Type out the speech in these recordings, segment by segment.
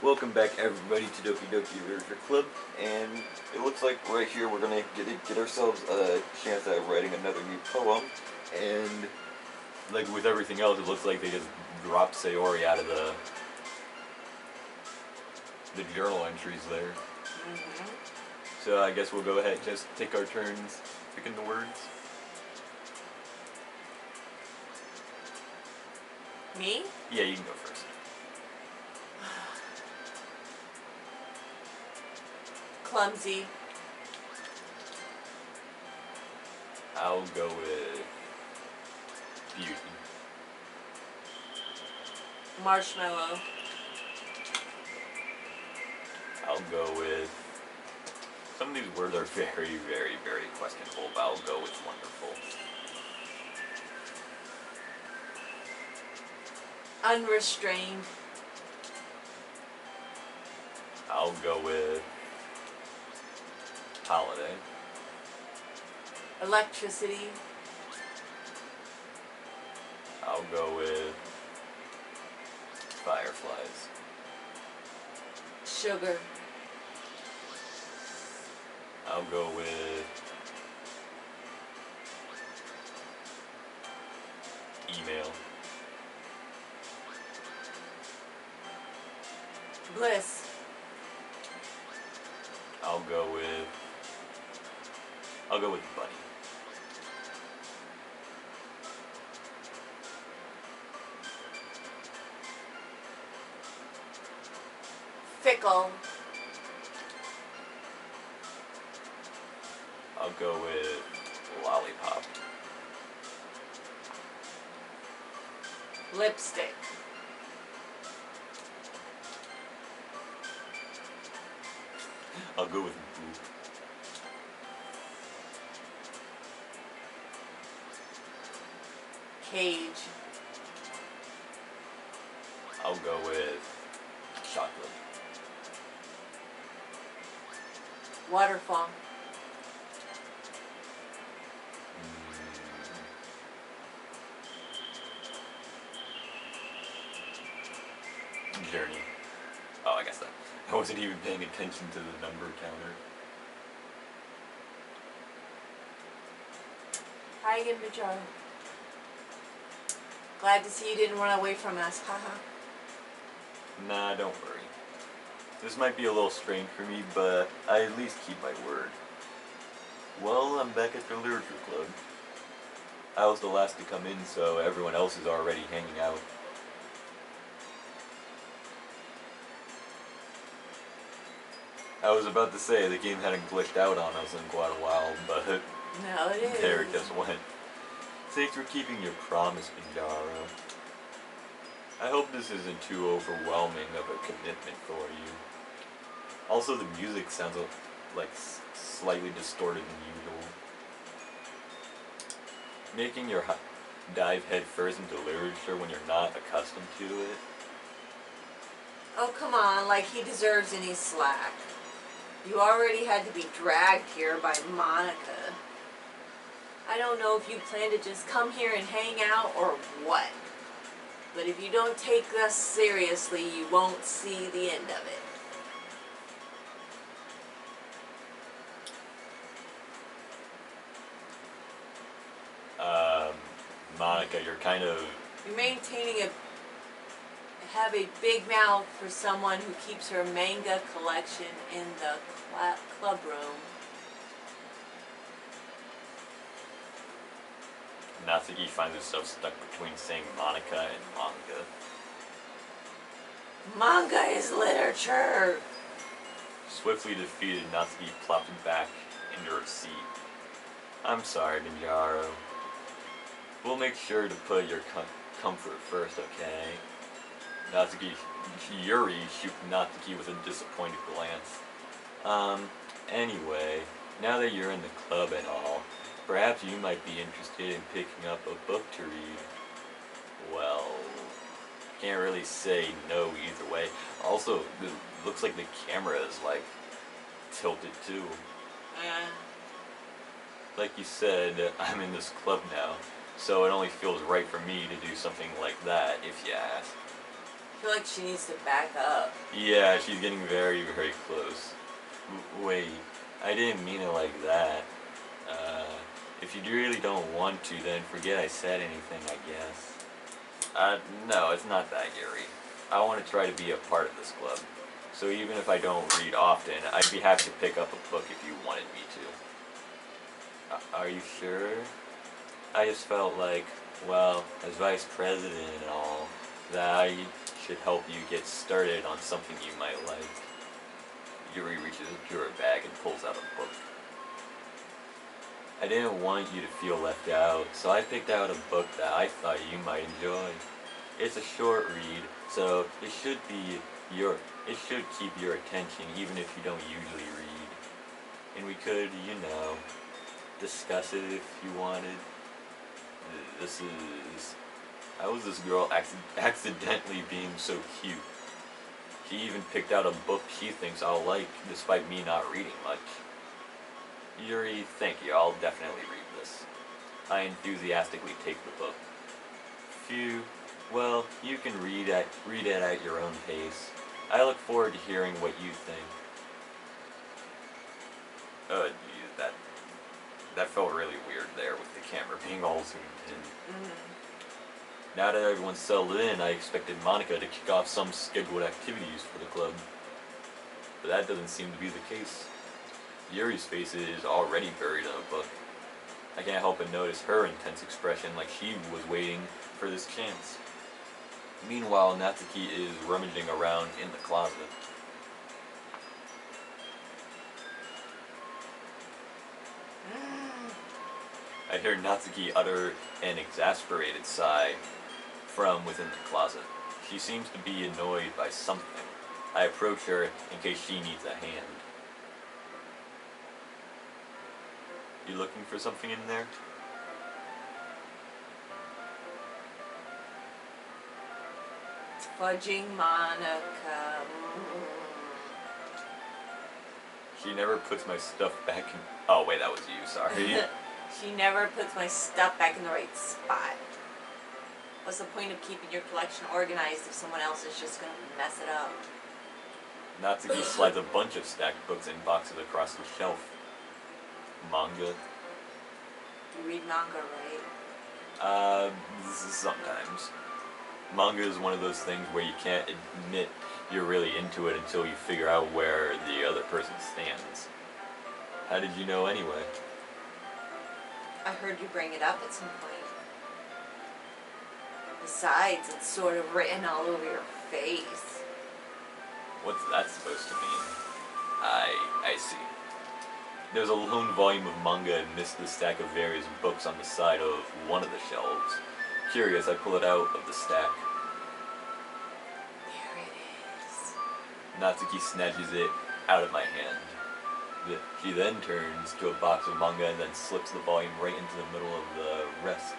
Welcome back everybody to Doki Doki Literature Club, and it looks like right here we're gonna get ourselves a chance at writing another new poem, and like with everything else it looks like they just dropped Sayori out of the journal entries there. So I guess we'll go ahead and just take our turns picking the words. Me? Yeah, you can go first. Clumsy. I'll go with beauty. Marshmallow. I'll go with, some of these words are very, very, very questionable, but I'll go with wonderful. Unrestrained. I'll go with holiday. Electricity. I'll go with fireflies. Sugar. I'll go with email. Bliss. I'll go with bunny. Fickle. I'll go with lollipop. Lipstick. I'll go with boop. Cage. I'll go with chocolate. Waterfall. Journey. Oh, I guess that. I wasn't even paying attention to the number counter. Hi again, Majora. Glad to see you didn't run away from us, haha. Nah, don't worry. This might be a little strange for me, but I at least keep my word. Well, I'm back at the literature club. I was the last to come in, so everyone else is already hanging out. I was about to say the game hadn't glitched out on us in quite a while, but No, it is. there it just went. Thanks for keeping your promise, Pinjaro. I hope this isn't too overwhelming of a commitment for you. Also, the music sounds like slightly distorted than usual. Making your dive headfirst into literature when you're not accustomed to it. Oh, come on, like he deserves any slack. You already had to be dragged here by Monica. I don't know if you plan to just come here and hang out or what. But if you don't take us seriously, you won't see the end of it. Monica, you're kind of... You're have a big mouth for someone who keeps her manga collection in the club room. Natsuki finds herself stuck between saying Monica and manga. Manga is literature! Swiftly defeated, Natsuki plopped back into her seat. I'm sorry, Ninjaro. We'll make sure to put your comfort first, okay? Natsuki, Yuri shoots Natsuki with a disappointed glance. Anyway, now that you're in the club and all, perhaps you might be interested in picking up a book to read. Well, can't really say no either way. Also, it looks like the camera is like tilted too. Like you said, I'm in this club now, so it only feels right for me to do something like that, if you ask. feel like she needs to back up. Yeah, she's getting very, very close. Wait, I didn't mean it like that. If you really don't want to, then forget I said anything, I guess. No, it's not that, Yuri. I want to try to be a part of this club. So even if I don't read often, I'd be happy to pick up a book if you wanted me to. Are you sure? I just felt like, well, as vice president and all, that I should help you get started on something you might like. Yuri reaches into her bag and pulls out a book. I didn't want you to feel left out, so I picked out a book that I thought you might enjoy. It's a short read, so it should keep your attention even if you don't usually read. And we could, discuss it if you wanted. How is this girl accidentally being so cute? She even picked out a book she thinks I'll like, despite me not reading much. Yuri, thank you, I'll definitely read this. I enthusiastically take the book. Phew, well, you can read it at your own pace. I look forward to hearing what you think. That felt really weird there with the camera being all zoomed in. Now that everyone's settled in, I expected Monica to kick off some scheduled activities for the club. But that doesn't seem to be the case. Yuri's face is already buried in a book. I can't help but notice her intense expression like she was waiting for this chance. Meanwhile, Natsuki is rummaging around in the closet. I hear Natsuki utter an exasperated sigh from within the closet. She seems to be annoyed by something. I approach her in case she needs a hand. You looking for something in there? Fudging Monica. She never puts my stuff back in... Oh, wait, that was you, sorry. She never puts my stuff back in the right spot. What's the point of keeping your collection organized if someone else is just going to mess it up? Natsuki slides a bunch of stacked books in boxes across the shelf. Manga. You read manga, right? Sometimes. Manga is one of those things where you can't admit you're really into it until you figure out where the other person stands. How did you know anyway? I heard you bring it up at some point. Besides, it's sort of written all over your face. What's that supposed to mean? I see. There's a lone volume of manga amidst the stack of various books on the side of one of the shelves. Curious, I pull it out of the stack. There it is. Natsuki snatches it out of my hand. She then turns to a box of manga and then slips the volume right into the middle of the rest.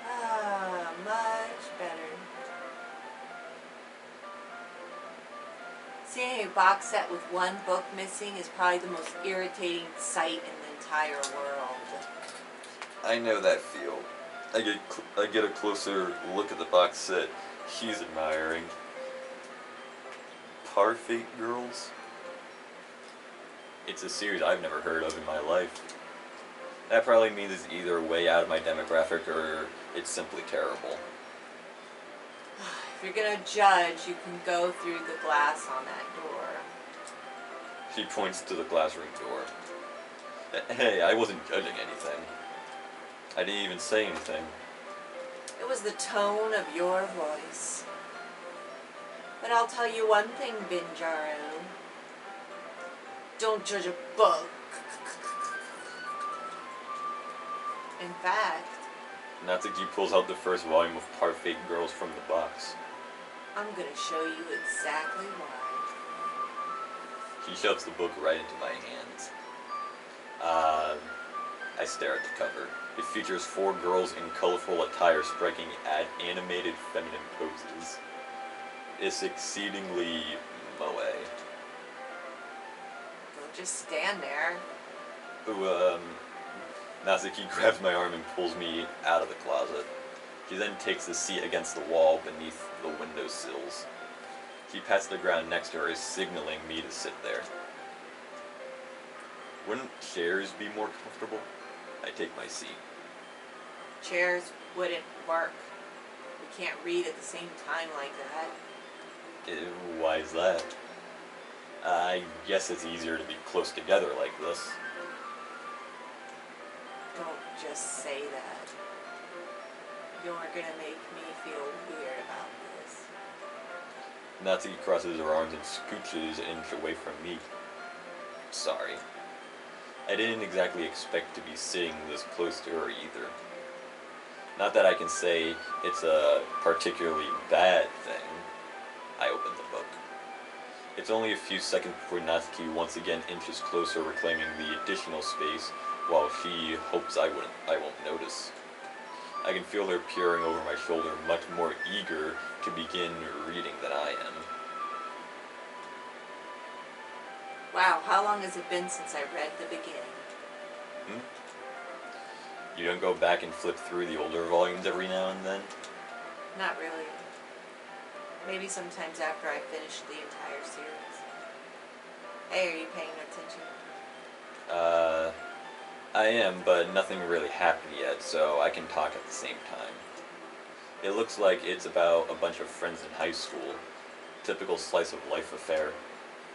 Ah, much better. Seeing a box set with one book missing is probably the most irritating sight in the entire world. I know that feel. I get a closer look at the box set she's admiring. Parfait Girls? It's a series I've never heard of in my life. That probably means it's either way out of my demographic or it's simply terrible. If you're gonna judge, you can go through the glass on that door. She points to the glass room door. Hey, I wasn't judging anything. I didn't even say anything. It was the tone of your voice. But I'll tell you one thing, Binjaro. Don't judge a book. In fact, Natsuki pulls out the first volume of Parfait Girls from the box. I'm gonna show you exactly why. She shoves the book right into my hands. I stare at the cover. It features 4 girls in colorful attire striking at animated feminine poses. It's exceedingly moe. Don't just stand there. Natsuki grabs my arm and pulls me out of the closet. She then takes a seat against the wall beneath the window sills. She pats the ground next to her, signaling me to sit there. Wouldn't chairs be more comfortable? I take my seat. Chairs wouldn't work. We can't read at the same time like that. Why is that? I guess it's easier to be close together like this. Don't just say that. You're gonna make me feel weird about this. Natsuki crosses her arms and scooches an inch away from me. Sorry. I didn't exactly expect to be sitting this close to her either. Not that I can say it's a particularly bad thing. I open the book. It's only a few seconds before Natsuki once again inches closer, reclaiming the additional space, while she hopes I won't notice. I can feel her peering over my shoulder, much more eager to begin reading than I am. Wow, how long has it been since I read the beginning? You don't go back and flip through the older volumes every now and then? Not really. Maybe sometimes after I finish the entire series. Hey, are you paying attention? I am, but nothing really happened yet, so I can talk at the same time. It looks like it's about a bunch of friends in high school. Typical slice of life affair.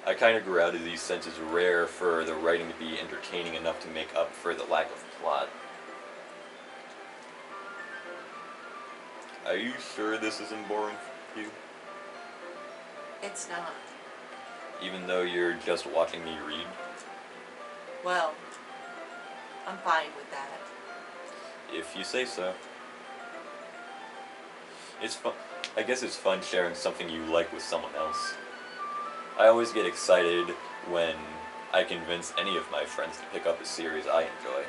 I kinda grew out of these since it's rare for the writing to be entertaining enough to make up for the lack of plot. Are you sure this isn't boring for you? It's not. Even though you're just watching me read? Well, I'm fine with that. If you say so. It's fun. I guess it's fun sharing something you like with someone else. I always get excited when I convince any of my friends to pick up a series I enjoy.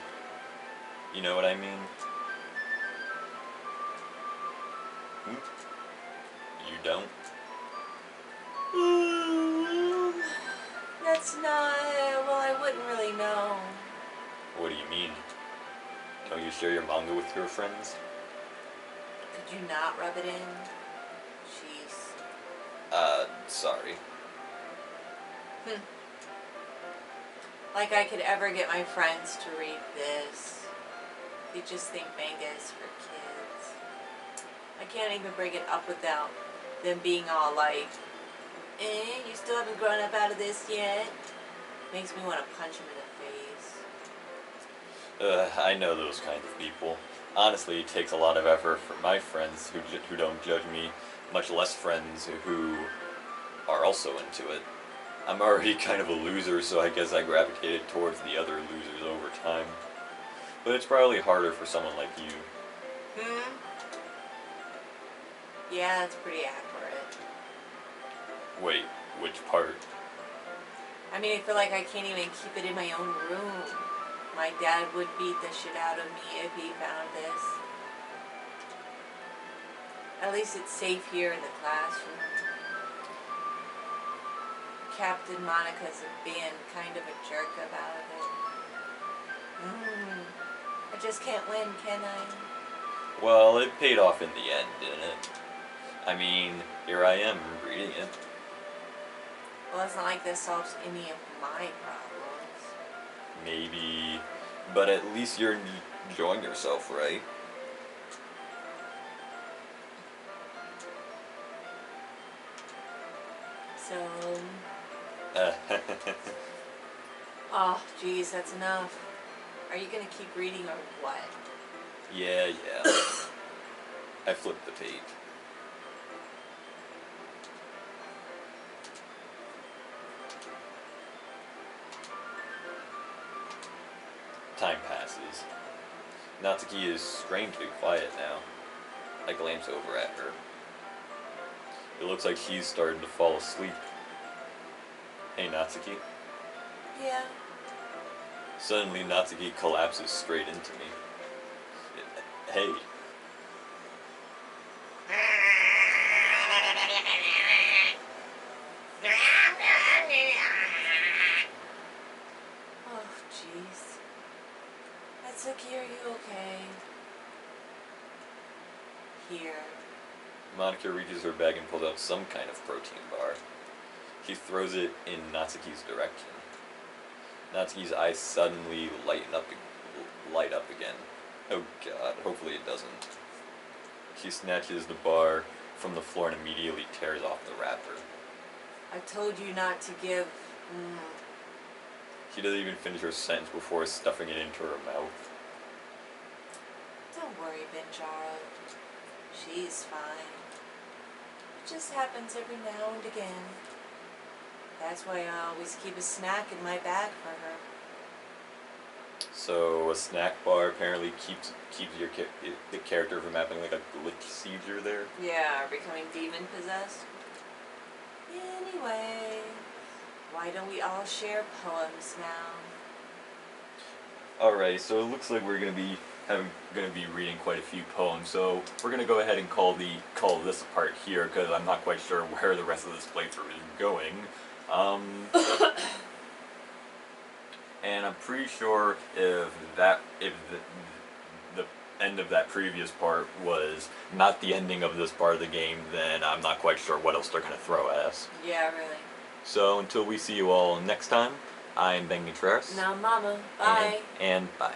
You know what I mean? You don't? That's not... well, I wouldn't really know. What do you mean? Don't you share your manga with your friends? Could you not rub it in? Jeez. Sorry. Like I could ever get my friends to read this. They just think manga is for kids. I can't even bring it up without them being all like, you still haven't grown up out of this yet? Makes me want to punch them in the face. I know those kinds of people. Honestly, it takes a lot of effort for my friends who don't judge me, much less friends who are also into it. I'm already kind of a loser, so I guess I gravitated towards the other losers over time. But it's probably harder for someone like you. Yeah, that's pretty accurate. Wait, which part? I mean, I feel like I can't even keep it in my own room. My dad would beat the shit out of me if he found this. At least it's safe here in the classroom. Captain Monica's being kind of a jerk about it. I just can't win, can I? Well, it paid off in the end, didn't it? I mean, here I am, reading it. Well, it's not like this solves any of my problems. Maybe, but at least you're enjoying yourself, right? So... oh, geez, that's enough. Are you gonna keep reading or what? Yeah. I flipped the page. Time passes. Natsuki is strangely quiet now. I glance over at her. It looks like she's starting to fall asleep. Hey, Natsuki. Yeah. Suddenly, Natsuki collapses straight into me. Hey. Oh, jeez. Natsuki, are you okay? Monica reaches her bag and pulls out some kind of protein bar. She throws it in Natsuki's direction. Natsuki's eyes suddenly light up again. Oh god, hopefully it doesn't. She snatches the bar from the floor and immediately tears off the wrapper. I told you not to give. She doesn't even finish her sentence before stuffing it into her mouth. Don't worry, Benjaro. She's fine. It just happens every now and again. That's why I always keep a snack in my bag for her. So a snack bar apparently keeps the character from having like a glitch seizure there. Yeah, becoming demon possessed. Anyway, why don't we all share poems now? Alright, so it looks like we're gonna be reading quite a few poems. So we're gonna go ahead and call this part here because I'm not quite sure where the rest of this playthrough is going. And I'm pretty sure if the end of that previous part was not the ending of this part of the game, then I'm not quite sure what else they're gonna throw at us. Yeah, really. So until we see you all next time, I'm Ben Contreras. Now, Mama. Bye. And bye.